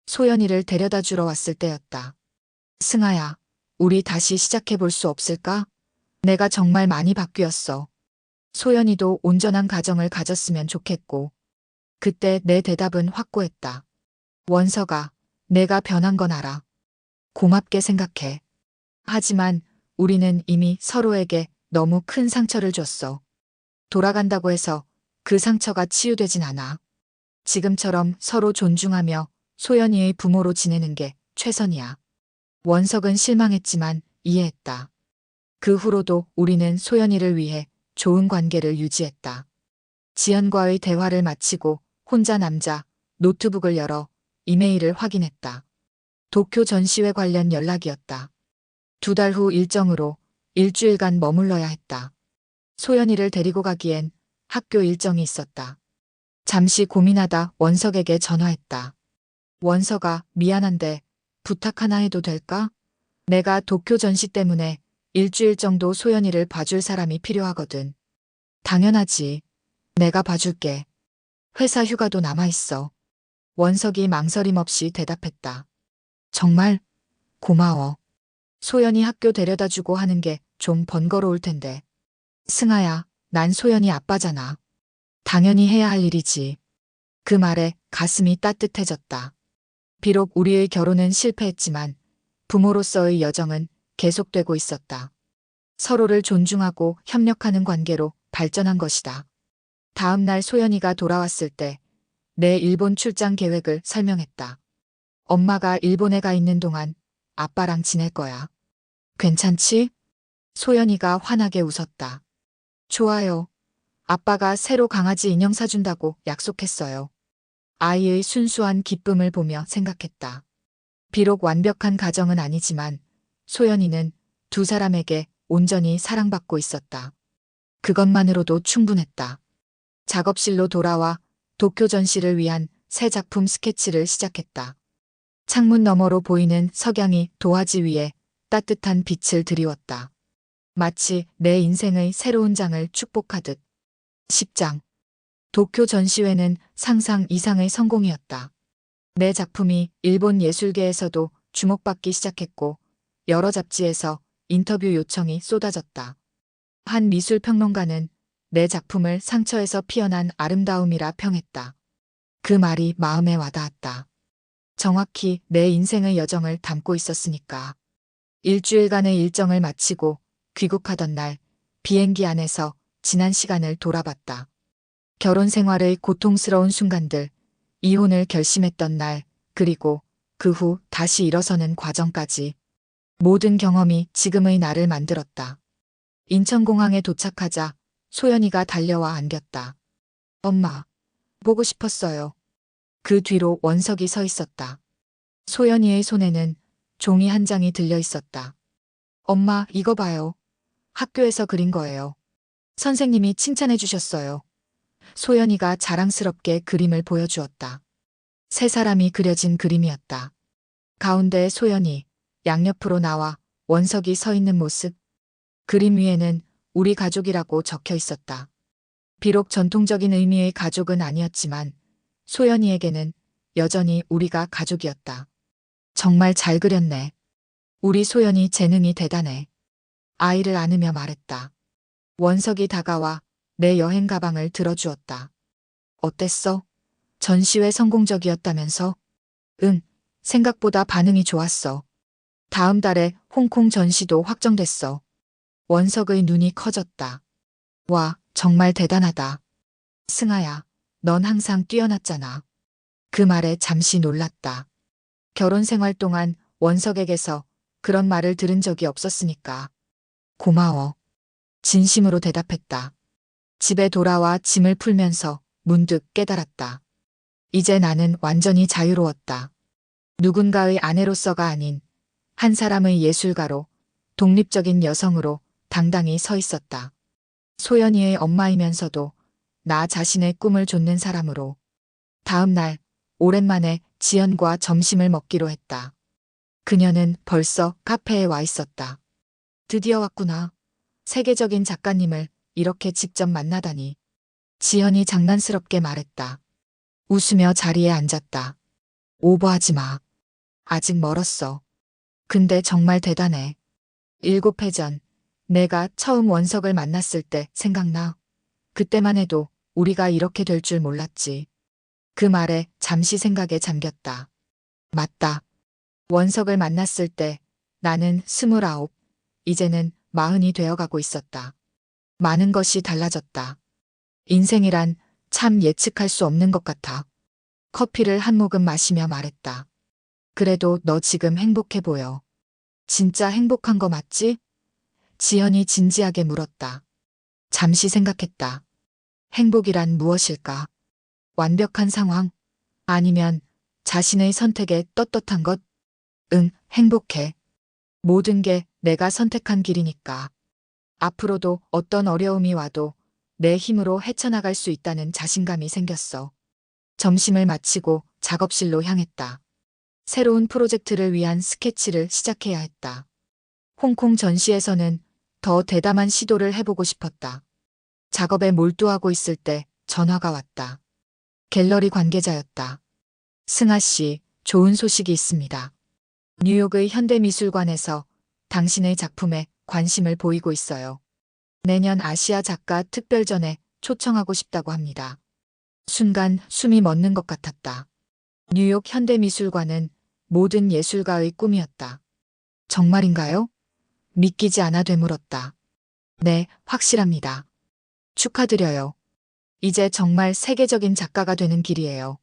소연이를 데려다 주러 왔을 때였다. 승아야, 우리 다시 시작해 볼 수 없을까? 내가 정말 많이 바뀌었어. 소연이도 온전한 가정을 가졌으면 좋겠고. 그때 내 대답은 확고했다. 원석아, 내가 변한 건 알아. 고맙게 생각해. 하지만 우리는 이미 서로에게 너무 큰 상처를 줬어. 돌아간다고 해서 그 상처가 치유되진 않아. 지금처럼 서로 존중하며 소연이의 부모로 지내는 게 최선이야. 원석은 실망했지만 이해했다. 그 후로도 우리는 소연이를 위해 좋은 관계를 유지했다. 지연과의 대화를 마치고 혼자 남자 노트북을 열어 이메일을 확인했다. 도쿄 전시회 관련 연락이었다. 2달 후 일정으로 일주일간 머물러야 했다. 소연이를 데리고 가기엔 학교 일정이 있었다. 잠시 고민하다 원석에게 전화했다. 원석아, 미안한데 부탁 하나 해도 될까? 내가 도쿄 전시 때문에 일주일 정도 소연이를 봐줄 사람이 필요하거든. 당연하지. 내가 봐줄게. 회사 휴가도 남아있어. 원석이 망설임 없이 대답했다. 정말 고마워. 소연이 학교 데려다 주고 하는 게 좀 번거로울 텐데. 승아야, 난 소연이 아빠잖아. 당연히 해야 할 일이지. 그 말에 가슴이 따뜻해졌다. 비록 우리의 결혼은 실패했지만 부모로서의 여정은 계속되고 있었다. 서로를 존중하고 협력하는 관계로 발전한 것이다. 다음 날 소연이가 돌아왔을 때 내 일본 출장 계획을 설명했다. 엄마가 일본에 가 있는 동안 아빠랑 지낼 거야. 괜찮지? 소연이가 환하게 웃었다. 좋아요. 아빠가 새로 강아지 인형 사준다고 약속했어요. 아이의 순수한 기쁨을 보며 생각했다. 비록 완벽한 가정은 아니지만 소연이는 두 사람에게 온전히 사랑받고 있었다. 그것만으로도 충분했다. 작업실로 돌아와 도쿄 전시를 위한 새 작품 스케치를 시작했다. 창문 너머로 보이는 석양이 도화지 위에 따뜻한 빛을 드리웠다. 마치 내 인생의 새로운 장을 축복하듯. 10장. 도쿄 전시회는 상상 이상의 성공이었다. 내 작품이 일본 예술계에서도 주목받기 시작했고 여러 잡지에서 인터뷰 요청이 쏟아졌다. 한 미술평론가는 내 작품을 상처에서 피어난 아름다움이라 평했다. 그 말이 마음에 와닿았다. 정확히 내 인생의 여정을 담고 있었으니까. 일주일간의 일정을 마치고 귀국하던 날 비행기 안에서 지난 시간을 돌아봤다. 결혼 생활의 고통스러운 순간들, 이혼을 결심했던 날, 그리고 그 후 다시 일어서는 과정까지 모든 경험이 지금의 나를 만들었다. 인천공항에 도착하자 소연이가 달려와 안겼다. 엄마, 보고 싶었어요. 그 뒤로 원석이 서 있었다. 소연이의 손에는 종이 한 장이 들려 있었다. 엄마, 이거 봐요. 학교에서 그린 거예요. 선생님이 칭찬해 주셨어요. 소연이가 자랑스럽게 그림을 보여주었다. 세 사람이 그려진 그림이었다. 가운데 소연이, 양옆으로 나와 원석이 서 있는 모습. 그림 위에는 우리 가족이라고 적혀 있었다. 비록 전통적인 의미의 가족은 아니었지만 소연이에게는 여전히 우리가 가족이었다. 정말 잘 그렸네. 우리 소연이 재능이 대단해. 아이를 안으며 말했다. 원석이 다가와 내 여행 가방을 들어주었다. 어땠어? 전시회 성공적이었다면서? 응, 생각보다 반응이 좋았어. 다음 달에 홍콩 전시도 확정됐어. 원석의 눈이 커졌다. 와, 정말 대단하다. 승아야, 넌 항상 뛰어났잖아. 그 말에 잠시 놀랐다. 결혼 생활 동안 원석에게서 그런 말을 들은 적이 없었으니까. 고마워. 진심으로 대답했다. 집에 돌아와 짐을 풀면서 문득 깨달았다. 이제 나는 완전히 자유로웠다. 누군가의 아내로서가 아닌 한 사람의 예술가로, 독립적인 여성으로 당당히 서 있었다. 소연이의 엄마이면서도 나 자신의 꿈을 좇는 사람으로. 다음 날 오랜만에 지연과 점심을 먹기로 했다. 그녀는 벌써 카페에 와 있었다. 드디어 왔구나. 세계적인 작가님을 이렇게 직접 만나다니. 지연이 장난스럽게 말했다. 웃으며 자리에 앉았다. 오버하지 마. 아직 멀었어. 근데 정말 대단해. 7회 전 내가 처음 원석을 만났을 때 생각나. 그때만 해도 우리가 이렇게 될 줄 몰랐지. 그 말에 잠시 생각에 잠겼다. 맞다. 원석을 만났을 때 나는 29, 이제는 40이 되어가고 있었다. 많은 것이 달라졌다. 인생이란 참 예측할 수 없는 것 같아. 커피를 한 모금 마시며 말했다. 그래도 너 지금 행복해 보여. 진짜 행복한 거 맞지? 지연이 진지하게 물었다. 잠시 생각했다. 행복이란 무엇일까? 완벽한 상황? 아니면 자신의 선택에 떳떳한 것? 응, 행복해. 모든 게 내가 선택한 길이니까. 앞으로도 어떤 어려움이 와도 내 힘으로 헤쳐나갈 수 있다는 자신감이 생겼어. 점심을 마치고 작업실로 향했다. 새로운 프로젝트를 위한 스케치를 시작해야 했다. 홍콩 전시에서는 더 대담한 시도를 해보고 싶었다. 작업에 몰두하고 있을 때 전화가 왔다. 갤러리 관계자였다. 승아 씨, 좋은 소식이 있습니다. 뉴욕의 현대미술관에서 당신의 작품에 관심을 보이고 있어요. 내년 아시아 작가 특별전에 초청하고 싶다고 합니다. 순간 숨이 멎는 것 같았다. 뉴욕 현대미술관은 모든 예술가의 꿈이었다. 정말인가요? 믿기지 않아 되물었다. 네, 확실합니다. 축하드려요. 이제 정말 세계적인 작가가 되는 길이에요.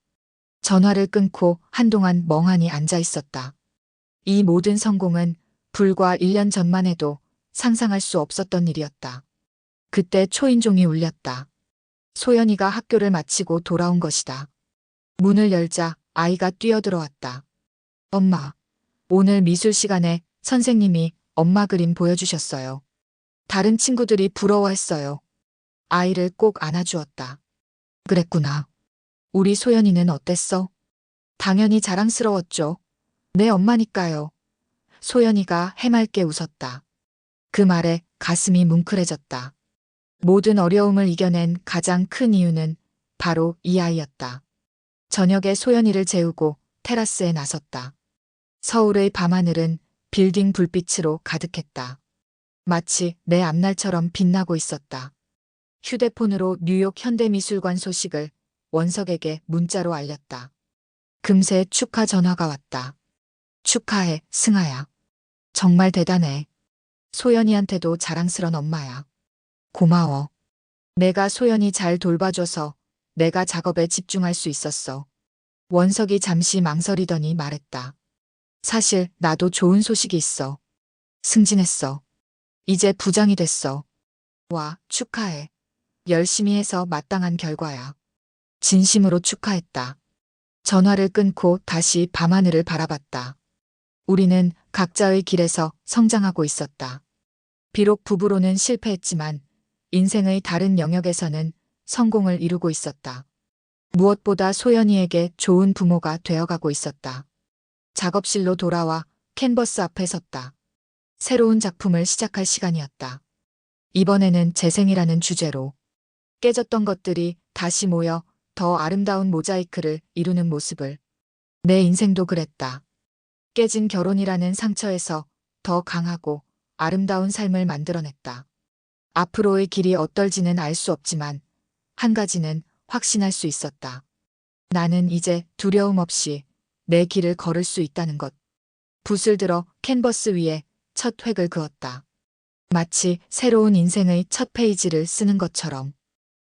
전화를 끊고 한동안 멍하니 앉아 있었다. 이 모든 성공은 불과 1년 전만 해도 상상할 수 없었던 일이었다. 그때 초인종이 울렸다. 소연이가 학교를 마치고 돌아온 것이다. 문을 열자 아이가 뛰어들어왔다. 엄마, 오늘 미술 시간에 선생님이 엄마 그림 보여주셨어요. 다른 친구들이 부러워했어요. 아이를 꼭 안아주었다. 그랬구나. 우리 소연이는 어땠어? 당연히 자랑스러웠죠. 내 엄마니까요. 소연이가 해맑게 웃었다. 그 말에 가슴이 뭉클해졌다. 모든 어려움을 이겨낸 가장 큰 이유는 바로 이 아이였다. 저녁에 소연이를 재우고 테라스에 나섰다. 서울의 밤하늘은 빌딩 불빛으로 가득했다. 마치 내 앞날처럼 빛나고 있었다. 휴대폰으로 뉴욕 현대미술관 소식을 원석에게 문자로 알렸다. 금세 축하 전화가 왔다. 축하해, 승아야. 정말 대단해. 소연이한테도 자랑스런 엄마야. 고마워. 내가 소연이 잘 돌봐줘서 내가 작업에 집중할 수 있었어. 원석이 잠시 망설이더니 말했다. 사실 나도 좋은 소식이 있어. 승진했어. 이제 부장이 됐어. 와, 축하해. 열심히 해서 마땅한 결과야. 진심으로 축하했다. 전화를 끊고 다시 밤하늘을 바라봤다. 우리는 각자의 길에서 성장하고 있었다. 비록 부부로는 실패했지만 인생의 다른 영역에서는 성공을 이루고 있었다. 무엇보다 소연이에게 좋은 부모가 되어가고 있었다. 작업실로 돌아와 캔버스 앞에 섰다. 새로운 작품을 시작할 시간이었다. 이번에는 재생이라는 주제로 깨졌던 것들이 다시 모여 더 아름다운 모자이크를 이루는 모습을. 내 인생도 그랬다. 깨진 결혼이라는 상처에서 더 강하고 아름다운 삶을 만들어냈다. 앞으로의 길이 어떨지는 알 수 없지만 한 가지는 확신할 수 있었다. 나는 이제 두려움 없이 내 길을 걸을 수 있다는 것. 붓을 들어 캔버스 위에 첫 획을 그었다. 마치 새로운 인생의 첫 페이지를 쓰는 것처럼.